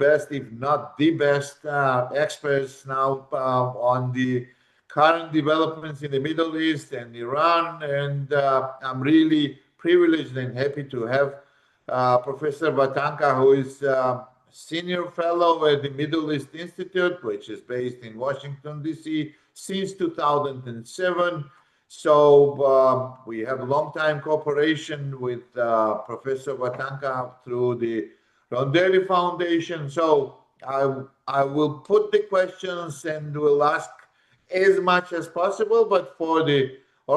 best, if not the best, experts now on the current developments in the Middle East and Iran. And I'm really privileged and happy to have Professor Vatanka, who is senior fellow at the Middle East Institute, which is based in Washington, D.C., since 2007. So we have a long-time cooperation with Professor Vatanka through the Rondelli Foundation. So I will put the questions and will ask as much as possible, but for the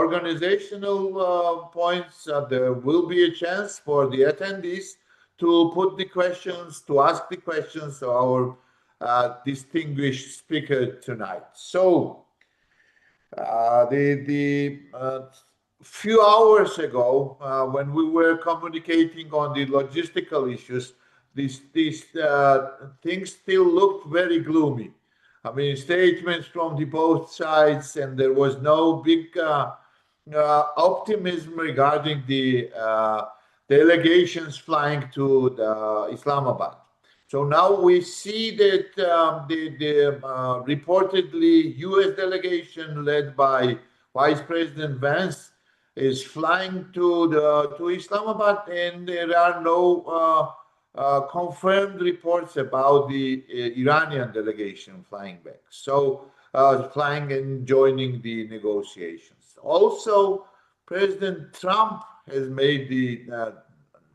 organizational points, there will be a chance for the attendees to put the questions, to ask the questions to our distinguished speaker tonight. So the few hours ago, when we were communicating on the logistical issues, these things still looked very gloomy. I mean, statements from the both sides, and there was no big optimism regarding the delegations flying to Islamabad. So now we see that the reportedly U.S. delegation led by Vice President Vance is flying to Islamabad, and there are no confirmed reports about the Iranian delegation flying back. So flying and joining the negotiations. Also, President Trump has made the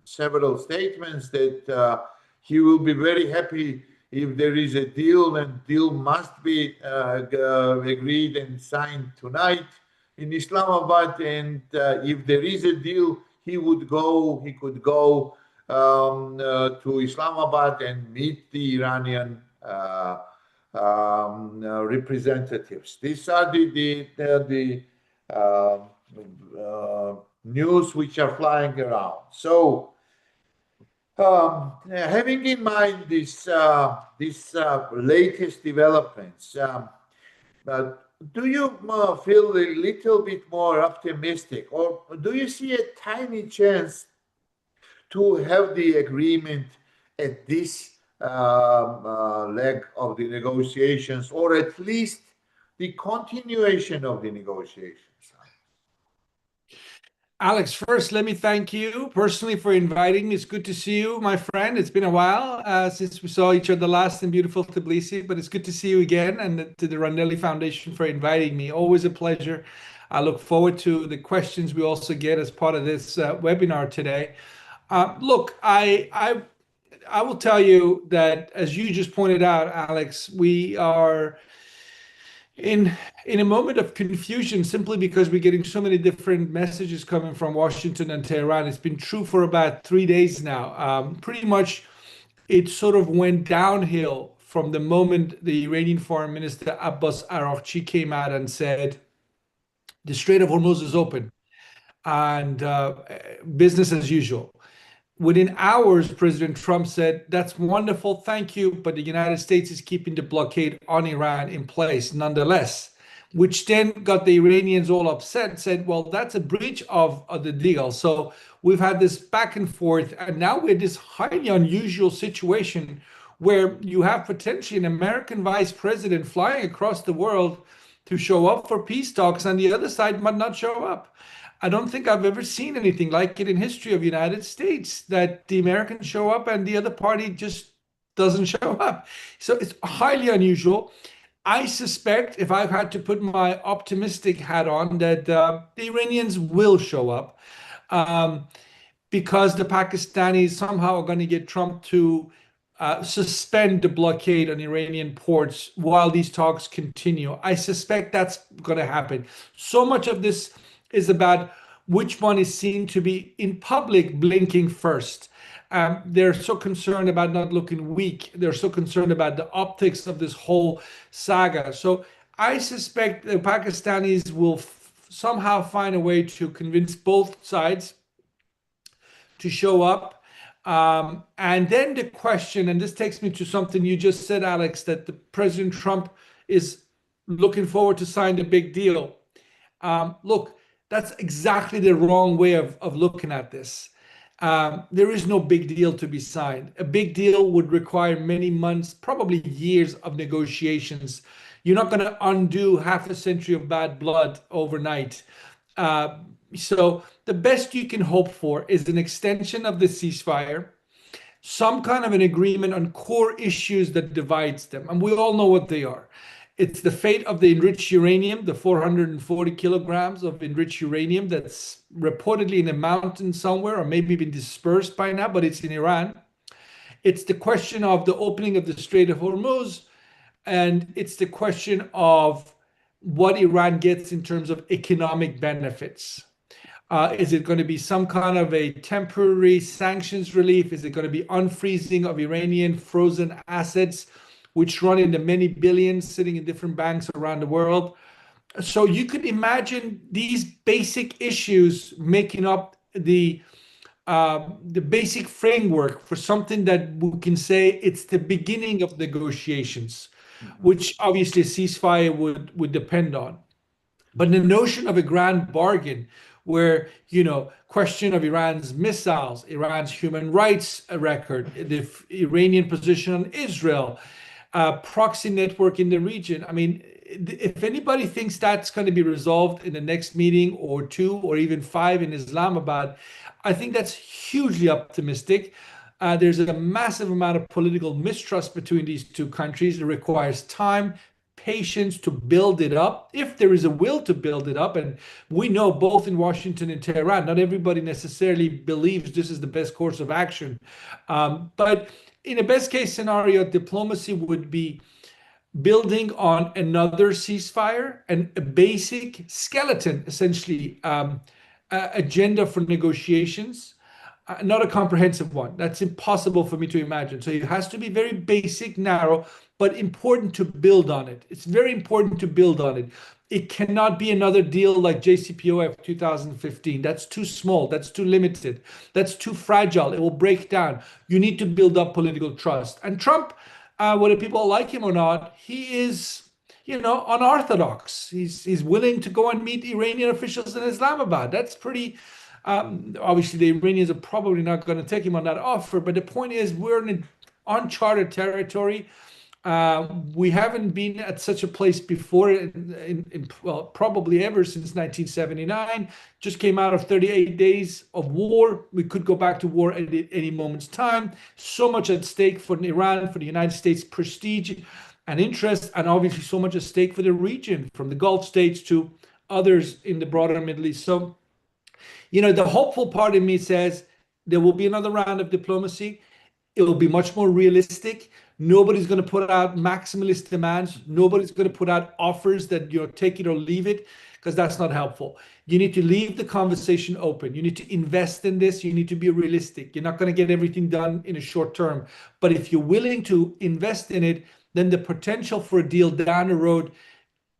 several statements that he will be very happy if there is a deal, and deal must be agreed and signed tonight in Islamabad. And if there is a deal, he could go to Islamabad and meet the Iranian representatives. These are the news which are flying around. So, having in mind this latest developments, do you feel a little bit more optimistic, or do you see a tiny chance to have the agreement at this leg of the negotiations, or at least the continuation of the negotiations? Alex, first, let me thank you personally for inviting me. It's good to see you, my friend. It's been a while since we saw each other last in beautiful Tbilisi, but it's good to see you again, and to the Rondelli Foundation for inviting me. Always a pleasure. I look forward to the questions we also get as part of this webinar today. Look, I will tell you that, as you just pointed out, Alex, we are in a moment of confusion simply because we're getting so many different messages coming from Washington and Tehran. It's been true for about 3 days now. Pretty much it sort of went downhill from the moment the Iranian Foreign Minister Abbas Araghchi came out and said the Strait of Hormuz is open and business as usual. Within hours, President Trump said, that's wonderful, thank you, but the United States is keeping the blockade on Iran in place nonetheless, which then got the Iranians all upset, said, well, that's a breach of the deal. So we've had this back and forth, and now we're in this highly unusual situation where you have potentially an American vice president flying across the world to show up for peace talks, and the other side might not show up. I don't think I've ever seen anything like it in history of the United States, that the Americans show up and the other party just doesn't show up. So it's highly unusual. I suspect, if I've had to put my optimistic hat on, that the Iranians will show up because the Pakistanis somehow are going to get Trump to suspend the blockade on Iranian ports while these talks continue. I suspect that's going to happen. So much of this is about which one is seen to be in public blinking first. They're so concerned about not looking weak. They're so concerned about the optics of this whole saga. So I suspect the Pakistanis will somehow find a way to convince both sides to show up. And then the question, and this takes me to something you just said, Alex, that the President Trump is looking forward to sign the big deal. Look, that's exactly the wrong way of looking at this. there is no big deal to be signed. A big deal would require many months, probably years of negotiations. You're not going to undo half a century of bad blood overnight. Uh, so the best you can hope for is an extension of the ceasefire, some kind of an agreement on core issues that divides them. And we all know what they are. It's the fate of the enriched uranium, the 440 kilograms of enriched uranium that's reportedly in a mountain somewhere, or maybe been dispersed by now, but it's in Iran. It's the question of the opening of the Strait of Hormuz, and it's the question of what Iran gets in terms of economic benefits. Is it going to be some kind of a temporary sanctions relief? Is it going to be unfreezing of Iranian frozen assets, which run into many billions sitting in different banks around the world? So you could imagine these basic issues making up the basic framework for something that we can say it's the beginning of negotiations, which obviously a ceasefire would depend on. But the notion of a grand bargain where, question of Iran's missiles, Iran's human rights record, the Iranian position on Israel, proxy network in the region. I mean, if anybody thinks that's going to be resolved in the next meeting or two or even five in Islamabad, I think that's hugely optimistic. There's a massive amount of political mistrust between these two countries. It requires time, patience to build it up, if there is a will to build it up. And we know both in Washington and Tehran, not everybody necessarily believes this is the best course of action. But in a best case scenario, diplomacy would be building on another ceasefire and a basic skeleton, essentially, agenda for negotiations, not a comprehensive one. That's impossible for me to imagine. So it has to be very basic, narrow, but important to build on it. It's very important to build on it. It cannot be another deal like JCPOA 2015. That's too small. That's too limited. That's too fragile. It will break down. You need to build up political trust. And Trump, whether people like him or not, he is, unorthodox. He's willing to go and meet Iranian officials in Islamabad. That's pretty. Obviously, the Iranians are probably not going to take him on that offer. But the point is, we're in uncharted territory. We haven't been at such a place before, well, probably ever since 1979. Just came out of 38 days of war. We could go back to war at any moment's time. So much at stake for Iran, for the United States' prestige and interest, and obviously so much at stake for the region, from the Gulf states to others in the broader Middle East. So, the hopeful part of me says there will be another round of diplomacy. It will be much more realistic. Nobody's going to put out maximalist demands. Nobody's going to put out offers that take it or leave it, because that's not helpful. You need to leave the conversation open. You need to invest in this. You need to be realistic. You're not going to get everything done in a short term. But if you're willing to invest in it, then the potential for a deal down the road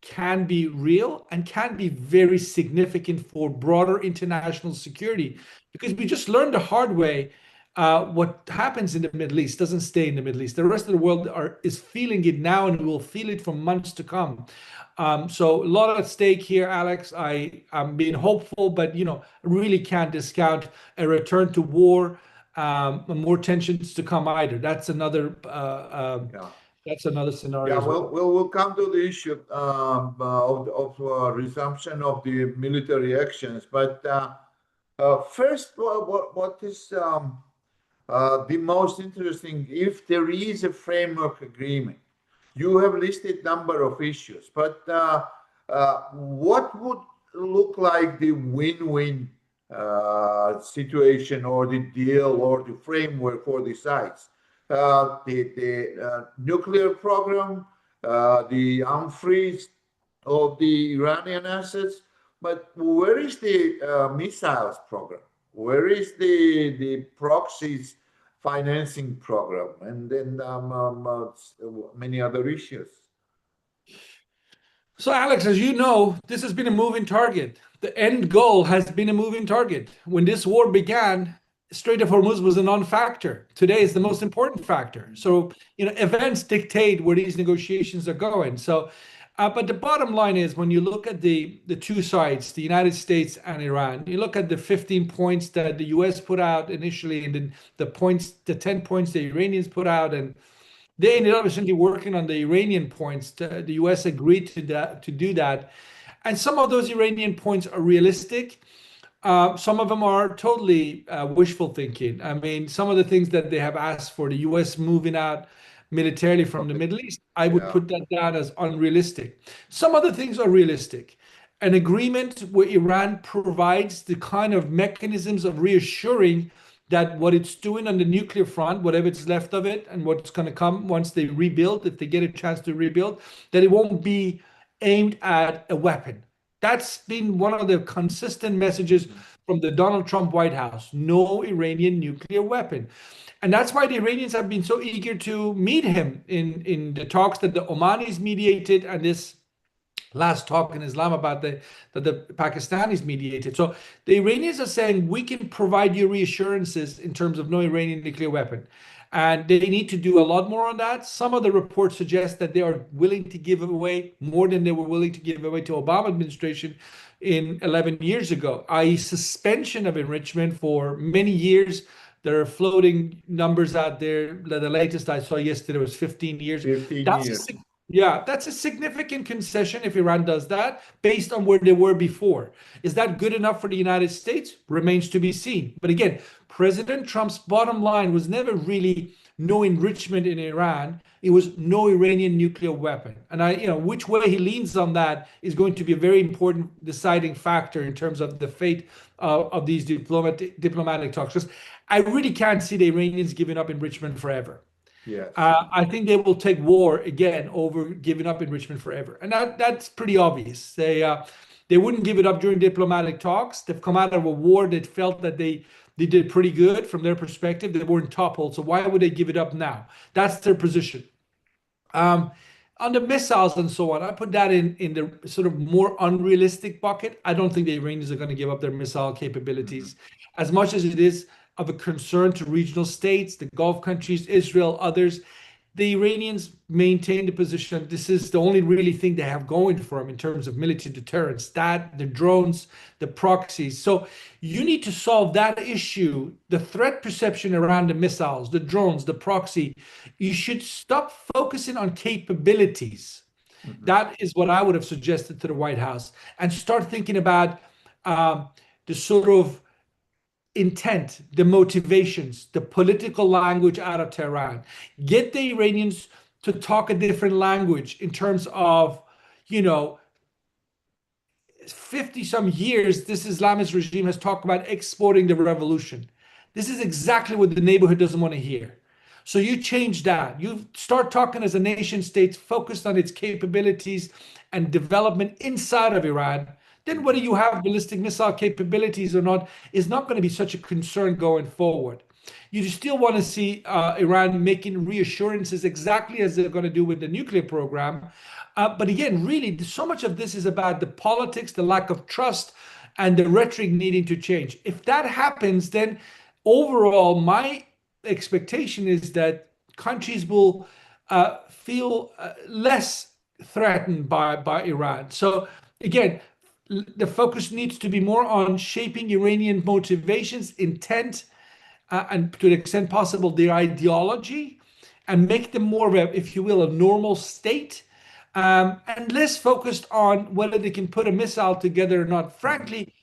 can be real and can be very significant for broader international security. Because we just learned the hard way. What happens in the Middle East doesn't stay in the Middle East. The rest of the world is feeling it now and will feel it for months to come. So a lot at stake here, Alex. I'm being hopeful, but really can't discount a return to war, more tensions to come either. That's another That's another scenario. Yeah, we'll come to the issue of resumption of the military actions. But first, what is the most interesting, if there is a framework agreement? You have listed number of issues, but what would look like the win-win situation, or the deal, or the framework for the sides? The nuclear program, the unfreeze of the Iranian assets, but where is the missiles program? Where is the proxies financing program, and then many other issues? So, Alex, as you know, this has been a moving target. The end goal has been a moving target. When this war began, Strait of Hormuz was a non-factor. Today is the most important factor. So, events dictate where these negotiations are going. So, But the bottom line is, when you look at the two sides, the United States and Iran, you look at the 15 points that the US put out initially, and then the 10 points the Iranians put out, and they ended up essentially working on the Iranian points. The US agreed to do that. And some of those Iranian points are realistic. Some of them are totally wishful thinking. I mean, some of the things that they have asked for, the US moving out militarily from the Middle East, I would put that down as unrealistic. Some other things are realistic. An agreement where Iran provides the kind of mechanisms of reassuring that what it's doing on the nuclear front, whatever it's left of it, and what's going to come once they rebuild, if they get a chance to rebuild, that it won't be aimed at a weapon. That's been one of the consistent messages from the Donald Trump White House: no Iranian nuclear weapon. And that's why the Iranians have been so eager to meet him in the talks that the Omanis mediated, and this last talk in Islamabad that the Pakistanis mediated. So the Iranians are saying, we can provide you reassurances in terms of no Iranian nuclear weapon. And they need to do a lot more on that. Some of the reports suggest that they are willing to give away more than they were willing to give away to Obama administration in 11 years ago, i.e. suspension of enrichment for many years. There are floating numbers out there. The latest I saw yesterday was 15 years. 15 years. Yeah, that's a significant concession if Iran does that, based on where they were before. Is that good enough for the United States? Remains to be seen. But again, President Trump's bottom line was never really no enrichment in Iran. It was no Iranian nuclear weapon. And which way he leans on that is going to be a very important deciding factor in terms of the fate of these diplomatic talks. Because I really can't see the Iranians giving up enrichment forever. Yes. I think they will take war again over giving up enrichment forever, and that's pretty obvious. They wouldn't give it up during diplomatic talks. They've come out of a war that felt that they did pretty good from their perspective. They weren't toppled, so why would they give it up now? That's their position. On the missiles and so on, I put that in the sort of more unrealistic bucket. I don't think the Iranians are going to give up their missile capabilities, as much as it is of a concern to regional states, the Gulf countries, Israel, others. The Iranians maintain the position this is the only really thing they have going for them in terms of military deterrence, that, the drones, the proxies. So you need to solve that issue, the threat perception around the missiles, the drones, the proxy. You should stop focusing on capabilities. That is what I would have suggested to the White House, and start thinking about the sort of intent, the motivations, the political language out of Tehran. Get the Iranians to talk a different language in terms of, 50 some years, this Islamist regime has talked about exporting the revolution. This is exactly what the neighborhood doesn't want to hear. So you change that. You start talking as a nation state focused on its capabilities and development inside of Iran. Then whether you have ballistic missile capabilities or not is not going to be such a concern going forward. You still want to see Iran making reassurances exactly as they're going to do with the nuclear program. But again, really, so much of this is about the politics, the lack of trust, and the rhetoric needing to change. If that happens, then overall, my expectation is that countries will feel less threatened by Iran. So again, the focus needs to be more on shaping Iranian motivations, intent, and to the extent possible, their ideology, and make them more of a, if you will, a normal state, and less focused on whether they can put a missile together or not. Frankly,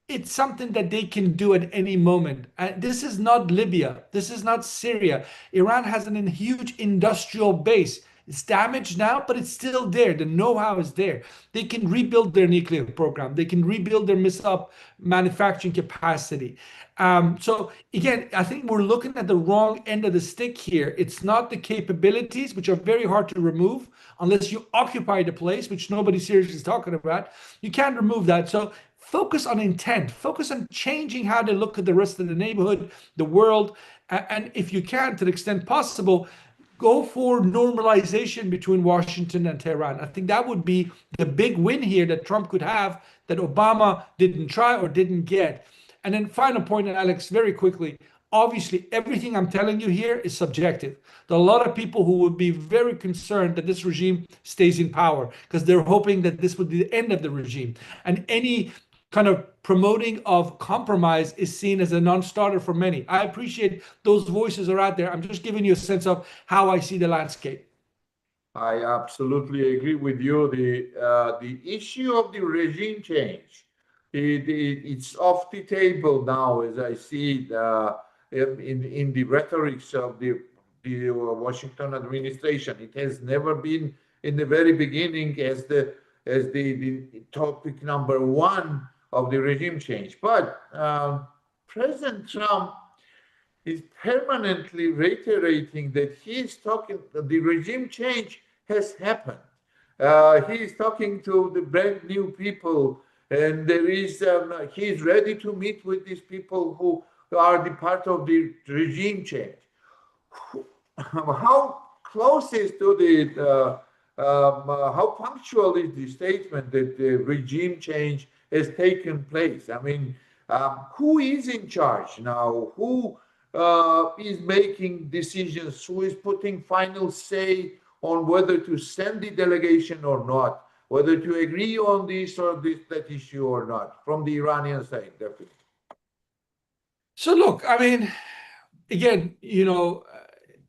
it's something that they can do at any moment. This is not Libya. This is not Syria. Iran has a huge industrial base. It's damaged now, but it's still there. The know-how is there. They can rebuild their nuclear program. They can rebuild their missile manufacturing capacity. So again, I think we're looking at the wrong end of the stick here. It's not the capabilities, which are very hard to remove unless you occupy the place, which nobody seriously is talking about. You can't remove that. So focus on intent. Focus on changing how they look at the rest of the neighborhood, the world. And if you can, to the extent possible, go for normalization between Washington and Tehran. I think that would be the big win here that Trump could have, that Obama didn't try or didn't get. And then final point, Alex, very quickly, obviously everything I'm telling you here is subjective. There are a lot of people who would be very concerned that this regime stays in power because they're hoping that this would be the end of the regime. And any kind of promoting of compromise is seen as a non-starter for many. I appreciate those voices are out there. I'm just giving you a sense of how I see the landscape. I absolutely agree with you. The issue of the regime change, it's off the table now, as I see it, in the rhetorics of the Washington administration. It has never been in the very beginning as the topic number one of the regime change. But President Trump is permanently reiterating that he is talking, the regime change has happened. He is talking to the brand new people, and there is he is ready to meet with these people who are the part of the regime change. How close is to how punctual is the statement that the regime change has taken place? I mean, who is in charge now? Who is making decisions? Who is putting final say on whether to send the delegation or not? Whether to agree on this or that issue or not? From the Iranian side, definitely. So look, I mean, again,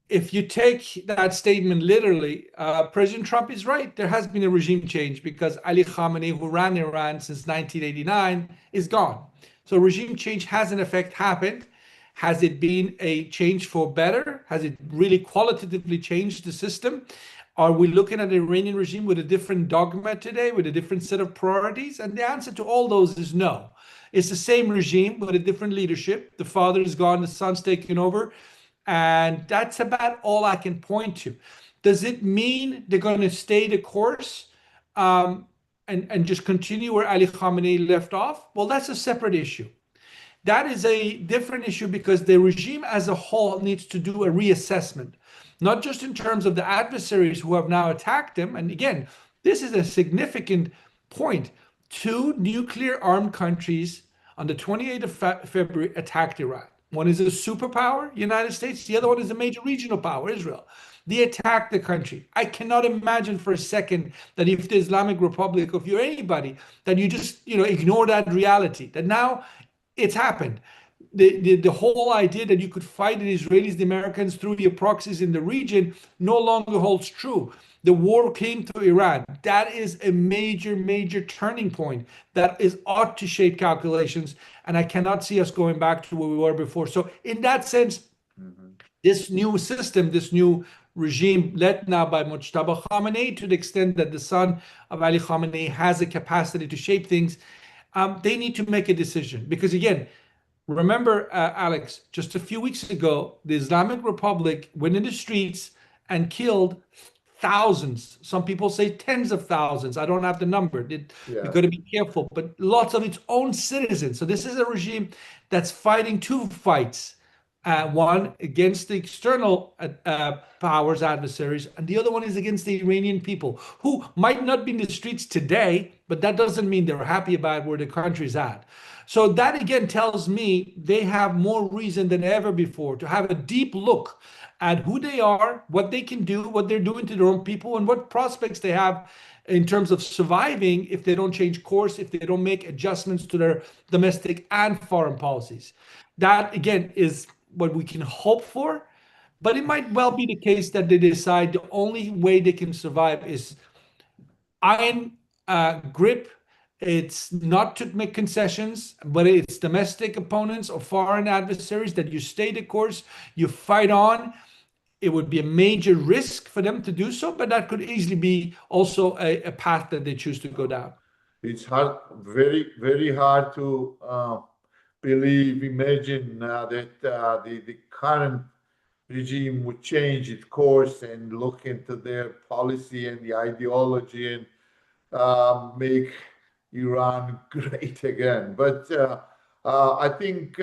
if you take that statement literally, President Trump is right. There has been a regime change because Ali Khamenei, who ran Iran since 1989, is gone. So regime change has in effect happened. Has it been a change for better? Has it really qualitatively changed the system? Are we looking at the Iranian regime with a different dogma today, with a different set of priorities? And the answer to all those is no. It's the same regime with a different leadership. The father is gone, the son's taken over. And that's about all I can point to. Does it mean they're going to stay the course and just continue where Ali Khamenei left off? Well, that's a separate issue. That is a different issue because the regime as a whole needs to do a reassessment, not just in terms of the adversaries who have now attacked them. And again, this is a significant point. Two nuclear armed countries on the 28th of February attacked Iran. One is a superpower, United States. The other one is a major regional power, Israel. They attacked the country. I cannot imagine for a second that if the Islamic Republic, if you're anybody, that you just ignore that reality. That now it's happened. The whole idea that you could fight the Israelis, the Americans through your proxies in the region no longer holds true. The war came to Iran. That is a major, major turning point that ought to shape calculations. And I cannot see us going back to where we were before. So in that sense, this new system, this new regime led now by Mojtaba Khamenei, to the extent that the son of Ali Khamenei has a capacity to shape things, they need to make a decision. Because again, remember, Alex, just a few weeks ago, the Islamic Republic went in the streets and killed thousands. Some people say tens of thousands. I don't have the number. You've got to be careful, but lots of its own citizens. So this is a regime that's fighting two fights. One against the external powers, adversaries, and the other one is against the Iranian people, who might not be in the streets today, but that doesn't mean they're happy about where the country's at. So that again tells me they have more reason than ever before to have a deep look at who they are, what they can do, what they're doing to their own people, and what prospects they have in terms of surviving if they don't change course, if they don't make adjustments to their domestic and foreign policies. That again is what we can hope for, but it might well be the case that they decide the only way they can survive is iron grip. It's not to make concessions, but it's domestic opponents or foreign adversaries that you stay the course, you fight on. It would be a major risk for them to do so, but that could easily be also a path that they choose to go down. It's hard, very, very hard to imagine that the current regime would change its course and look into their policy and the ideology and make Iran great again. But I think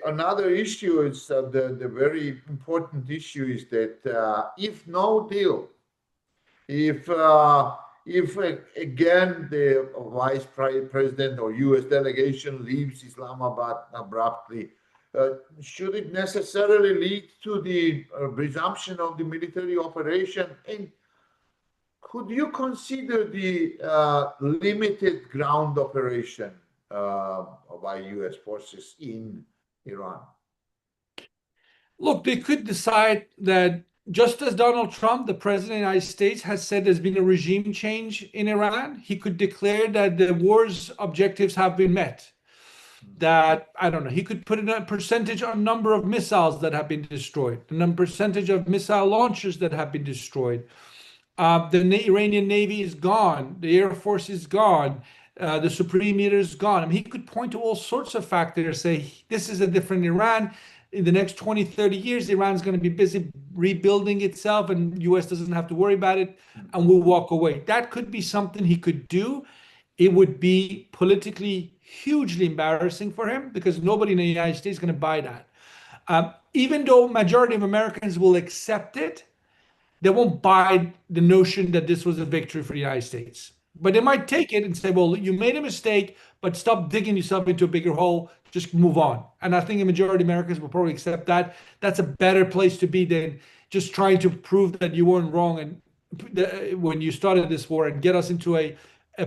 another issue is the very important issue is that if no deal, if again the vice president or U.S. delegation leaves Islamabad abruptly, should it necessarily lead to the resumption of the military operation? And could you consider the limited ground operation by U.S. forces in Iran? Look, they could decide that just as Donald Trump, the president of the United States, has said there's been a regime change in Iran, he could declare that the war's objectives have been met. That, I don't know, he could put in a percentage on number of missiles that have been destroyed, the percentage of missile launchers that have been destroyed. The Iranian Navy is gone. The Air Force is gone. The Supreme Leader is gone. I mean, he could point to all sorts of factors, say, this is a different Iran. In the next 20, 30 years, Iran's going to be busy rebuilding itself and the US doesn't have to worry about it and we'll walk away. That could be something he could do. It would be politically hugely embarrassing for him because nobody in the United States is going to buy that. Even though majority of Americans will accept it, they won't buy the notion that this was a victory for the United States. But they might take it and say, well, you made a mistake, but stop digging yourself into a bigger hole, just move on. And I think a majority of Americans will probably accept that. That's a better place to be than just trying to prove that you weren't wrong and when you started this war and get us into a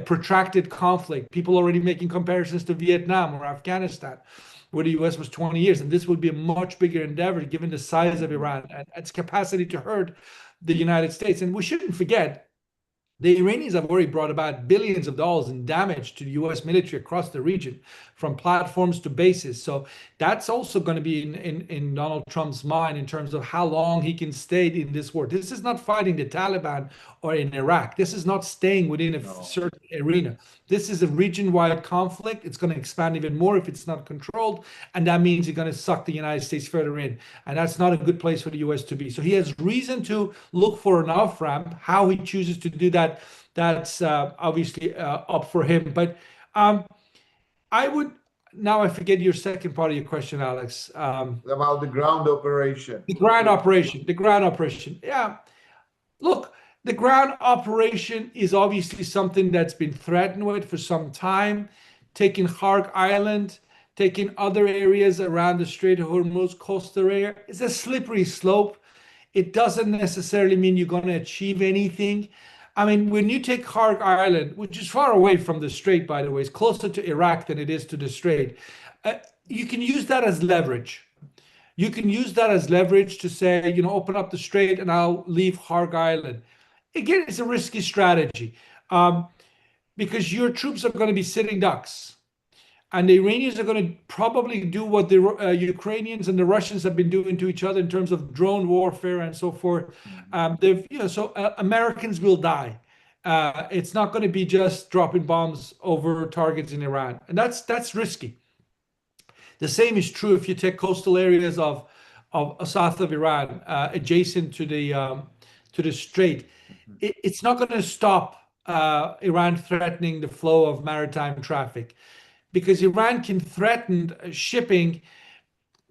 protracted conflict. People already making comparisons to Vietnam or Afghanistan, where the US was 20 years. And this would be a much bigger endeavor given the size of Iran and its capacity to hurt the United States. And we shouldn't forget, the Iranians have already brought about billions of dollars in damage to the US military across the region, from platforms to bases. So that's also going to be in Donald Trump's mind in terms of how long he can stay in this war. This is not fighting the Taliban or in Iraq. This is not staying within a certain arena. This is a region-wide conflict. It's going to expand even more if it's not controlled. And that means you're going to suck the United States further in. And that's not a good place for the US to be. So he has reason to look for an off-ramp. How he chooses to do that, that's obviously up for him. But I would, now I forget your second part of your question, Alex. About the ground operation. The ground operation. Yeah. Look, the ground operation is obviously something that's been threatened with for some time. Taking Harg Island, taking other areas around the Strait of Hormuz coastal area, it's a slippery slope. It doesn't necessarily mean you're going to achieve anything. I mean, when you take Harg Island, which is far away from the strait, by the way, it's closer to Iraq than it is to the strait, you can use that as leverage. You can use that as leverage to say, you know, open up the strait and I'll leave Harg Island. Again, it's a risky strategy because your troops are going to be sitting ducks. And the Iranians are going to probably do what the Ukrainians and the Russians have been doing to each other in terms of drone warfare and so forth. Americans will die. It's not going to be just dropping bombs over targets in Iran, and that's risky. The same is true if you take coastal areas of south of Iran, adjacent to the strait. It's not going to stop Iran threatening the flow of maritime traffic, because Iran can threaten shipping.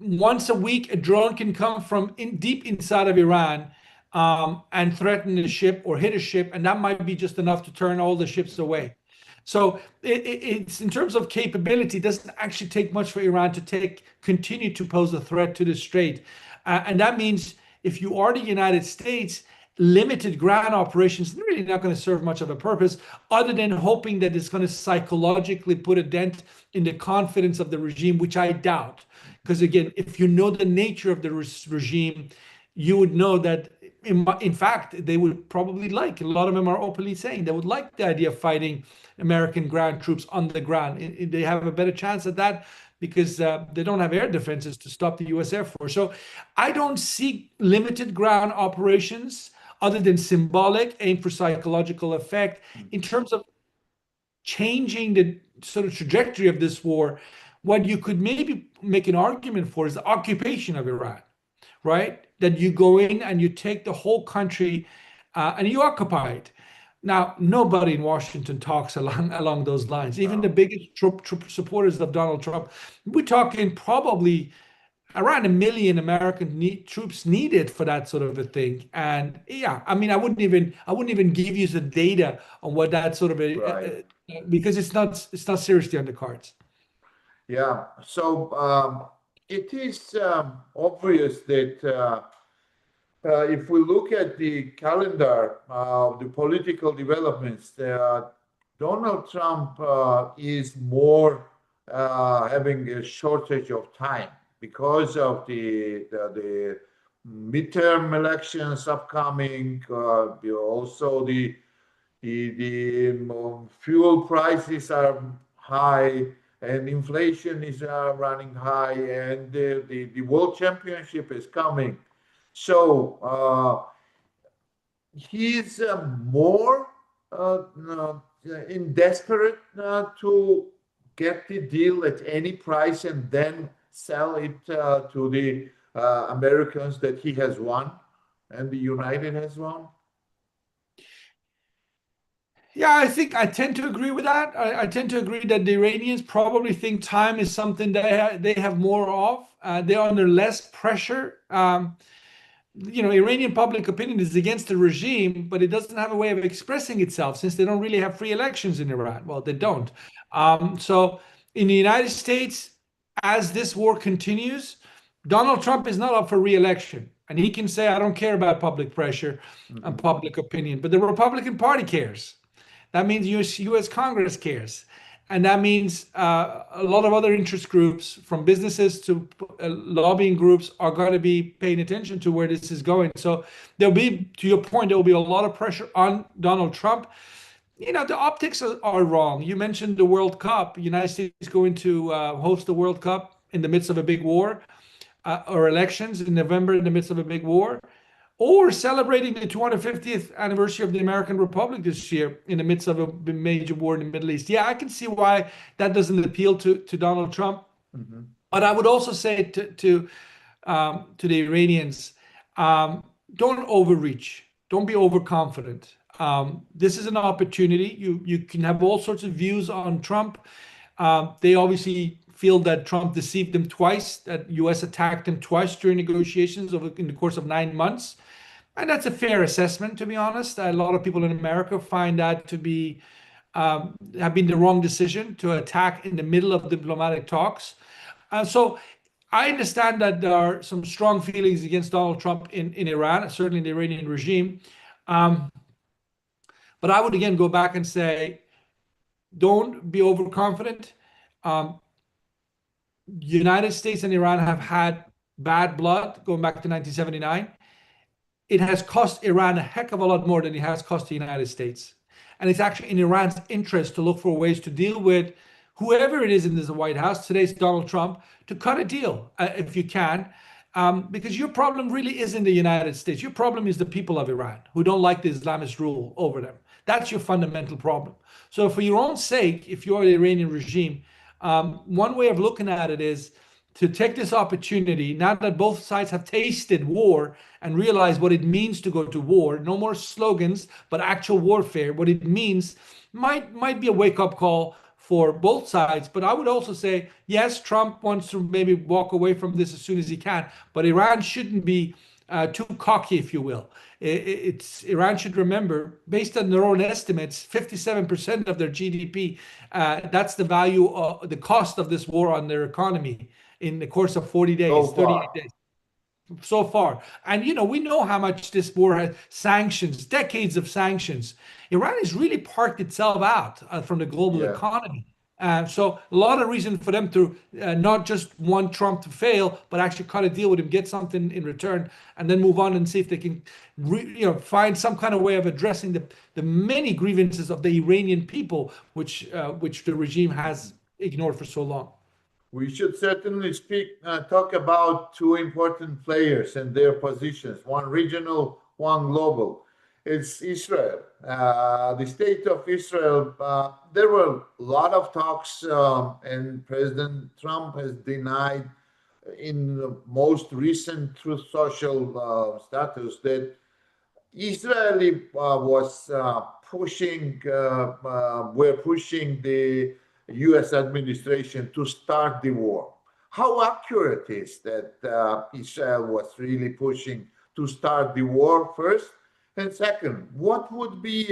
Once a week, a drone can come from deep inside of Iran and threaten a ship or hit a ship, and that might be just enough to turn all the ships away. So it's in terms of capability, it doesn't actually take much for Iran to continue to pose a threat to the strait. And that means if you are the United States, limited ground operations really not going to serve much of a purpose, other than hoping that it's going to psychologically put a dent in the confidence of the regime, which I doubt. Because again, if you know the nature of the regime, you would know that in fact, they would probably like, a lot of them are openly saying they would like the idea of fighting American ground troops on the ground. They have a better chance at that because they don't have air defenses to stop the US Air Force. So I don't see limited ground operations other than symbolic, aim for psychological effect. In terms of changing the sort of trajectory of this war, what you could maybe make an argument for is the occupation of Iran, right? That you go in and you take the whole country and you occupy it. Now, nobody in Washington talks along those lines. Even the biggest supporters of Donald Trump, we're talking probably around 1 million American troops needed for that sort of a thing. And yeah, I mean, I wouldn't even give you the data on what that sort of because it's not seriously on the cards. Yeah. So it is obvious that if we look at the calendar of the political developments, Donald Trump is more having a shortage of time because of the midterm elections upcoming. Also, the fuel prices are high and inflation is running high, and the World Championship is coming. So he's more in desperate to get the deal at any price and then sell it to the Americans that he has won and the United has won. Yeah, I think I tend to agree with that. I tend to agree that the Iranians probably think time is something they have more of. They're under less pressure. Iranian public opinion is against the regime, but it doesn't have a way of expressing itself since they don't really have free elections in Iran. Well, they don't. So in the United States, as this war continues, Donald Trump is not up for re-election. And he can say, I don't care about public pressure and public opinion, but the Republican Party cares. That means US Congress cares. And that means a lot of other interest groups, from businesses to lobbying groups, are going to be paying attention to where this is going. So there'll be, to your point, there will be a lot of pressure on Donald Trump. The optics are wrong. You mentioned the World Cup. The United States is going to host the World Cup in the midst of a big war, or elections in November in the midst of a big war, or celebrating the 250th anniversary of the American Republic this year in the midst of a major war in the Middle East. Yeah, I can see why that doesn't appeal to Donald Trump. But I would also say to the Iranians, don't overreach. Don't be overconfident. This is an opportunity. You can have all sorts of views on Trump. They obviously feel that Trump deceived them twice, that U.S. attacked them twice during negotiations in the course of 9 months. And that's a fair assessment, to be honest. A lot of people in America find that to be have been the wrong decision to attack in the middle of diplomatic talks. So I understand that there are some strong feelings against Donald Trump in Iran, certainly in the Iranian regime. But I would again go back and say, don't be overconfident. United States and Iran have had bad blood going back to 1979. It has cost Iran a heck of a lot more than it has cost the United States. And it's actually in Iran's interest to look for ways to deal with whoever it is in this White House. Today's Donald Trump, to cut a deal if you can. Because your problem really isn't the United States. Your problem is the people of Iran who don't like the Islamist rule over them. That's your fundamental problem. So for your own sake, if you're the Iranian regime, one way of looking at it is to take this opportunity, now that both sides have tasted war and realized what it means to go to war, no more slogans, but actual warfare, what it means might be a wake-up call for both sides. But I would also say, yes, Trump wants to maybe walk away from this as soon as he can, but Iran shouldn't be too cocky, if you will. Iran should remember, based on their own estimates, 57% of their GDP, that's the value, the cost of this war on their economy in the course of 40 days, 38 days. So far. And, we know how much this war has sanctions, decades of sanctions. Iran has really parked itself out from the global economy. So a lot of reason for them to not just want Trump to fail, but actually cut a deal with him, get something in return, and then move on and see if they can find some kind of way of addressing the many grievances of the Iranian people, which the regime has ignored for so long. We should certainly talk about two important players and their positions, one regional, one global. It's Israel. The state of Israel, there were a lot of talks, and President Trump has denied in the most recent Truth Social status that Israeli was pushing the U.S. administration to start the war. How accurate is that Israel was really pushing to start the war first? And second, what would be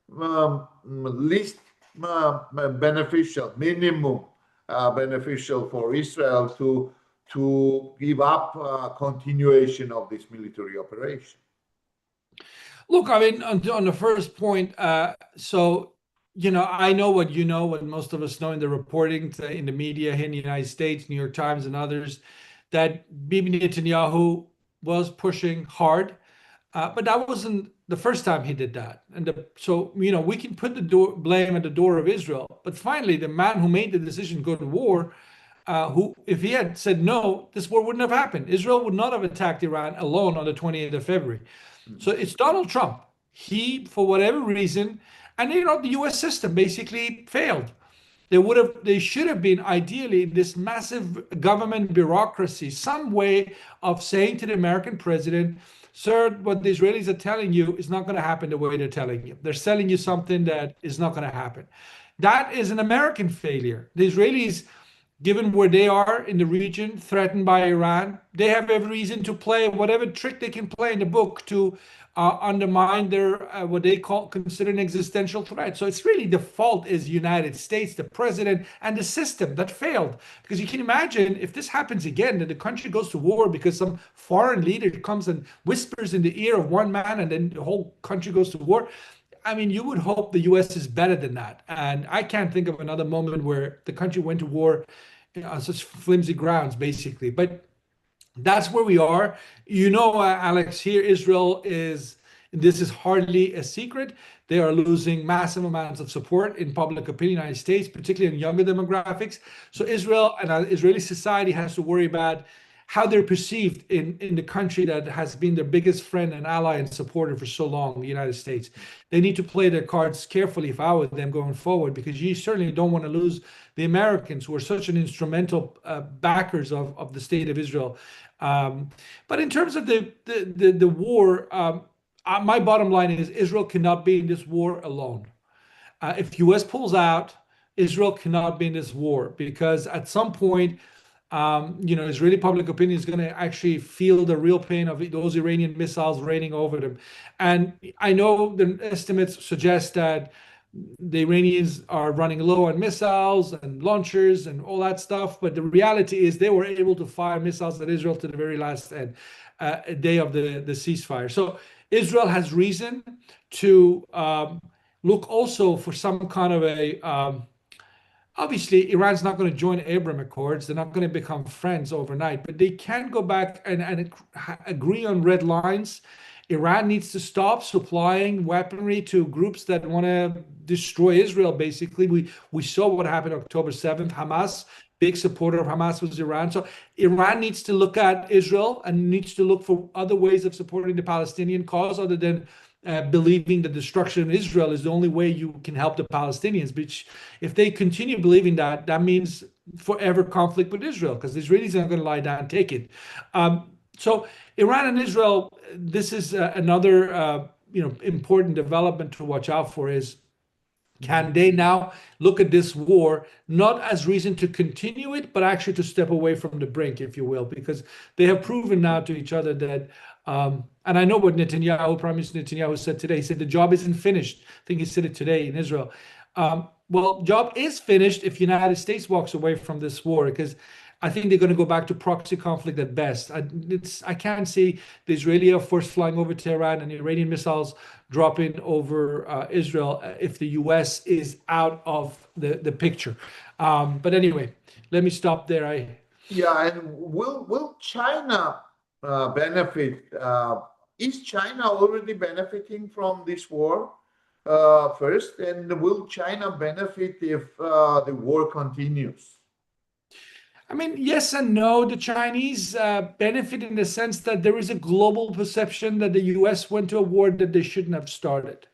least beneficial, minimum beneficial for Israel to give up continuation of this military operation. Look, I mean, on the first point, so I know what most of us know in the reporting in the media here in the United States, New York Times and others, that Bibi Netanyahu was pushing hard, but that wasn't the first time he did that. So we can put the blame at the door of Israel, but finally, the man who made the decision to go to war, who, if he had said no, this war wouldn't have happened. Israel would not have attacked Iran alone on the 28th of February. So it's Donald Trump. He, for whatever reason, and the U.S. system basically failed. They should have been ideally in this massive government bureaucracy, some way of saying to the American president, sir, what the Israelis are telling you is not going to happen the way they're telling you. They're selling you something that is not going to happen. That is an American failure. The Israelis, given where they are in the region, threatened by Iran, they have every reason to play whatever trick they can play in the book to undermine their what they consider an existential threat. So it's really the fault is United States, the president, and the system that failed. Because you can imagine if this happens again, that the country goes to war because some foreign leader comes and whispers in the ear of one man, and then the whole country goes to war. I mean, you would hope the U.S. is better than that. And I can't think of another moment where the country went to war on such flimsy grounds, basically. But that's where we are. Alex, here Israel this is hardly a secret. They are losing massive amounts of support in public opinion in the United States, particularly in younger demographics. So Israel and Israeli society has to worry about how they're perceived in the country that has been their biggest friend and ally and supporter for so long, the United States. They need to play their cards carefully if I were them going forward, because you certainly don't want to lose the Americans, who are such an instrumental backers of the state of Israel. But in terms of the war, my bottom line is Israel cannot be in this war alone. If U.S. pulls out, Israel cannot be in this war, because at some point, Israeli public opinion is going to actually feel the real pain of those Iranian missiles raining over them. And I know the estimates suggest that the Iranians are running low on missiles and launchers and all that stuff, but the reality is they were able to fire missiles at Israel to the very last day of the ceasefire. So Israel has reason to look also for some kind of a obviously, Iran's not going to join Abraham Accords. They're not going to become friends overnight, but they can go back and agree on red lines. Iran needs to stop supplying weaponry to groups that want to destroy Israel, basically. We saw what happened October 7th. Hamas, big supporter of Hamas was Iran. So Iran needs to look at Israel and needs to look for other ways of supporting the Palestinian cause other than believing the destruction of Israel is the only way you can help the Palestinians. Which, if they continue believing that, that means forever conflict with Israel, because the Israelis are not going to lie down and take it. So Iran and Israel, this is another important development to watch out for. Is can they now look at this war not as reason to continue it, but actually to step away from the brink, if you will, because they have proven now to each other that, and I know what Prime Minister Netanyahu said today. He said the job isn't finished. I think he said it today in Israel. Well, job is finished if the United States walks away from this war, because I think they're going to go back to proxy conflict at best. I can't see the Israeli Air Force flying over Tehran and Iranian missiles dropping over Israel if the U.S. is out of the picture. But anyway, let me stop there. And will China benefit? Is China already benefiting from this war? First, and will China benefit if the war continues? I mean, yes and no. The Chinese benefit in the sense that there is a global perception that the U.S. went to a war that they shouldn't have started.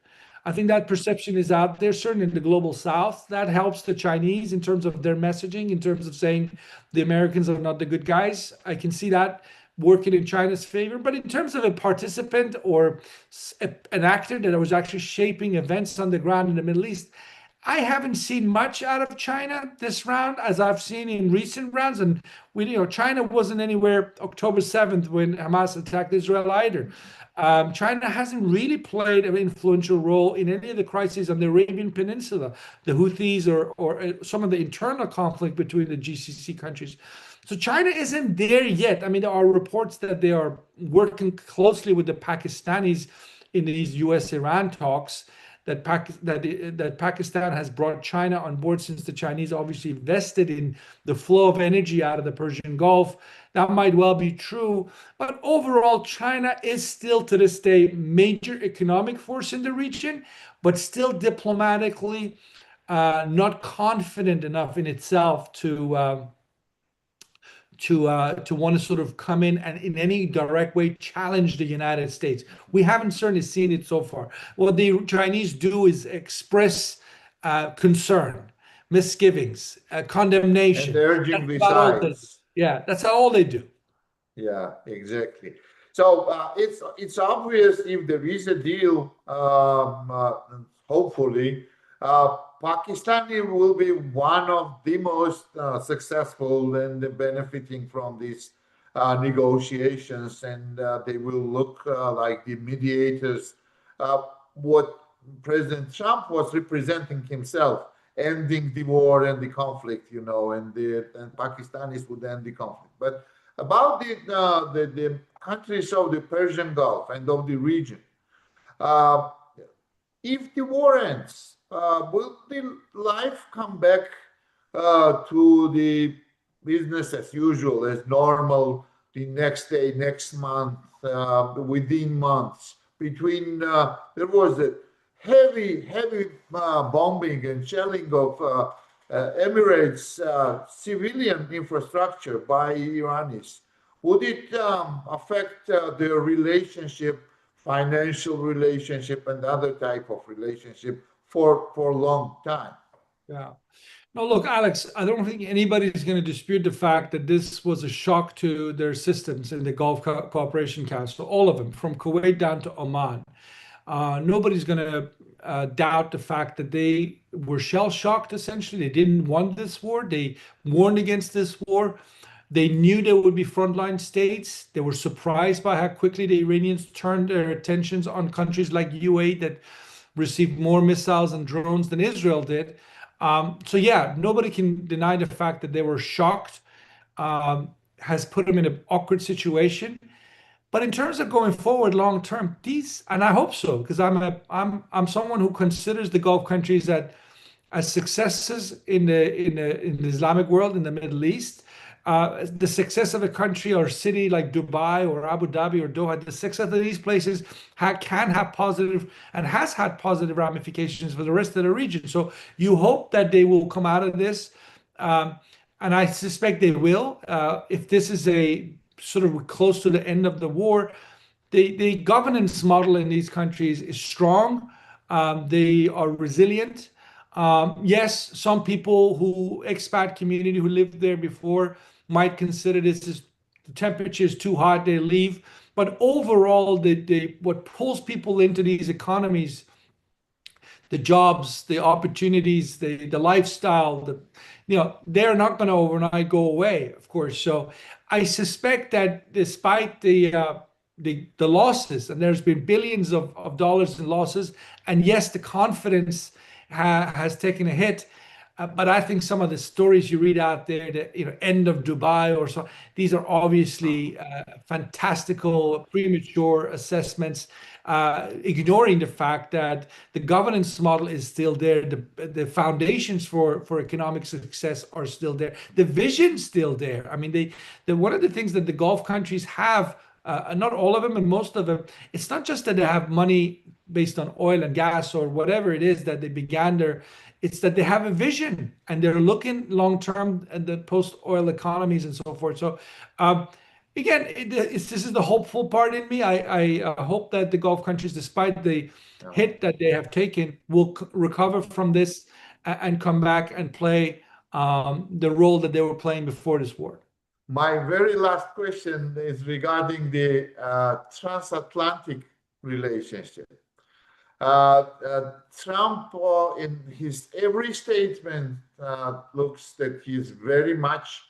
I think that perception is out there, certainly in the global South. That helps the Chinese in terms of their messaging, in terms of saying the Americans are not the good guys. I can see that working in China's favor. But in terms of a participant or an actor that was actually shaping events on the ground in the Middle East, I haven't seen much out of China this round as I've seen in recent rounds. And China wasn't anywhere October 7th when Hamas attacked Israel either. China hasn't really played an influential role in any of the crises on the Arabian Peninsula, the Houthis or some of the internal conflict between the GCC countries. So China isn't there yet. I mean, there are reports that they are working closely with the Pakistanis in these U.S.-Iran talks, that Pakistan has brought China on board since the Chinese obviously vested in the flow of energy out of the Persian Gulf. That might well be true, but overall, China is still to this day major economic force in the region, but still diplomatically not confident enough in itself to want to sort of come in and in any direct way challenge the United States. We haven't certainly seen it so far. What the Chinese do is express concern, misgivings, condemnation. And urging besides. Yeah, that's all they do. Yeah, exactly. So it's obvious if there is a deal, hopefully, Pakistani will be one of the most successful and benefiting from these negotiations, and they will look like the mediators. What President Trump was representing himself, ending the war and the conflict, and Pakistanis would end the conflict. But about the countries of the Persian Gulf and of the region, if the war ends, will the life come back to the business as usual, as normal, the next day, next month, within months? There was a heavy bombing and shelling of Emirates civilian infrastructure by Iranis. Would it affect their relationship, financial relationship, and other type of relationship for a long time? Yeah. No, look, Alex, I don't think anybody's going to dispute the fact that this was a shock to their systems in the Gulf Cooperation Council, all of them, from Kuwait down to Oman. Nobody's going to doubt the fact that they were shell-shocked, essentially. They didn't want this war. They warned against this war. They knew there would be frontline states. They were surprised by how quickly the Iranians turned their attentions on countries like UAE that received more missiles and drones than Israel did. So yeah, nobody can deny the fact that they were shocked, has put them in an awkward situation. But in terms of going forward long term, and I hope so, because I'm someone who considers the Gulf countries as successes in the Islamic world, in the Middle East. The success of a country or city like Dubai or Abu Dhabi or Doha, the success of these places can have positive and has had positive ramifications for the rest of the region. So you hope that they will come out of this, and I suspect they will. If this is a sort of close to the end of the war, the governance model in these countries is strong. They are resilient. Yes, some people expat community who lived there before might consider the temperature is too hot, they leave. But overall, what pulls people into these economies, the jobs, the opportunities, the lifestyle, they're not going to overnight go away, of course. So I suspect that despite the losses, and there's been billions of dollars in losses, and yes, the confidence has taken a hit. But I think some of the stories you read out there, the end of Dubai or so, these are obviously fantastical, premature assessments, ignoring the fact that the governance model is still there. The foundations for economic success are still there. The vision's still there. I mean, one of the things that the Gulf countries have, not all of them, and most of them, it's not just that they have money based on oil and gas or whatever it is that they began there. It's that they have a vision and they're looking long term at the post-oil economies and so forth. So again, this is the hopeful part in me. I hope that the Gulf countries, despite the hit that they have taken, will recover from this and come back and play the role that they were playing before this war. My very last question is regarding the transatlantic relationship. Trump, in his every statement, looks that he's very much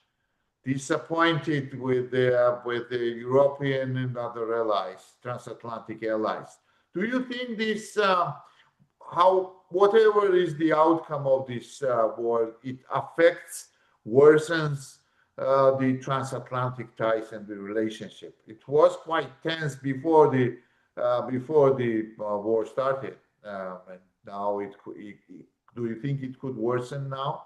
disappointed with the European and other allies, transatlantic allies. Do you think this, how whatever is the outcome of this war, it affects, worsens the transatlantic ties and the relationship? It was quite tense before the war started, and now do you think it could worsen now?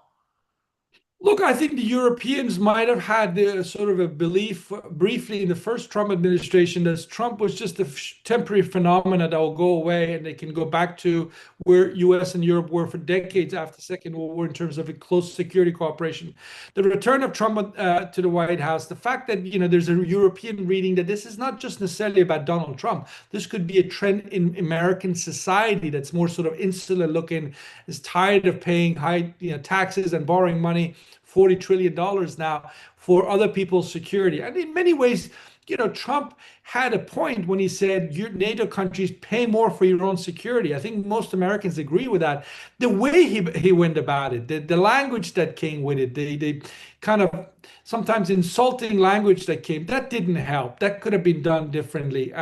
Look, I think the Europeans might have had the sort of a belief briefly in the first Trump administration that Trump was just a temporary phenomenon that will go away and they can go back to where US and Europe were for decades after the Second World War in terms of a close security cooperation. The return of Trump to the White House, the fact that there's a European reading that this is not just necessarily about Donald Trump. This could be a trend in American society that's more sort of insular looking, is tired of paying high taxes and borrowing money. $40 trillion now for other people's security. And in many ways, Trump had a point when he said, your NATO countries pay more for your own security. I think most Americans agree with that. The way he went about it, the language that came with it, the kind of sometimes insulting language that came, that didn't help. That could have been done differently.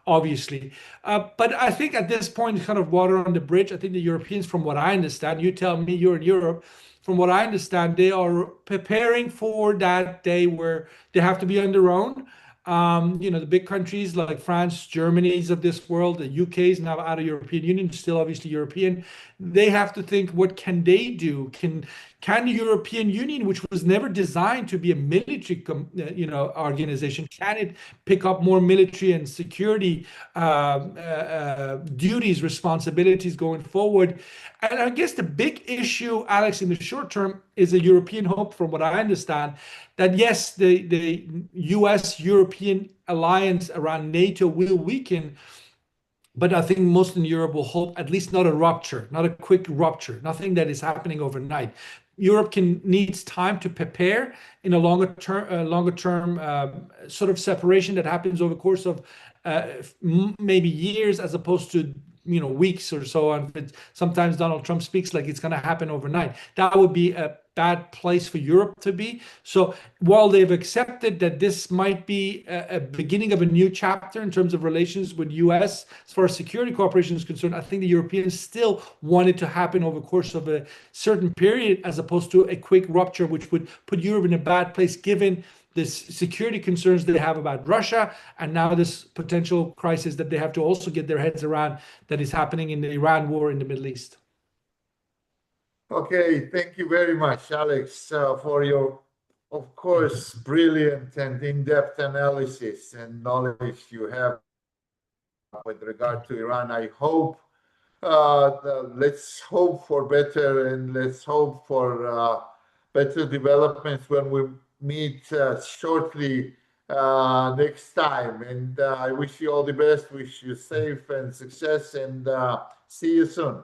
Obviously. But I think at this point, it's kind of water on the bridge. I think the Europeans, from what I understand, you tell me, you're in Europe, from what I understand, they are preparing for that day where they have to be on their own. The big countries like France, Germany's of this world, the UK is now out of European Union, still obviously European. They have to think, what can they do? Can the European Union, which was never designed to be a military, organization, can it pick up more military and security duties, responsibilities going forward? And I guess the big issue, Alex, in the short term is a European hope, from what I understand, that yes, the US-European alliance around NATO will weaken, but I think most in Europe will hope at least not a rupture, not a quick rupture, nothing that is happening overnight. Europe needs time to prepare in a longer term sort of separation that happens over the course of maybe years, as opposed to weeks or so on. But sometimes Donald Trump speaks like it's going to happen overnight. That would be a bad place for Europe to be. So while they've accepted that this might be a beginning of a new chapter in terms of relations with US as far as security cooperation is concerned, I think the Europeans still want it to happen over the course of a certain period, as opposed to a quick rupture, which would put Europe in a bad place, given the security concerns they have about Russia, and now this potential crisis that they have to also get their heads around that is happening in the Iran war in the Middle East. Okay, thank you very much, Alex, for your, of course, brilliant and in-depth analysis and knowledge you have with regard to Iran. I hope, let's hope for better, and let's hope for better developments when we meet shortly next time. And I wish you all the best, wish you safe and success, and see you soon.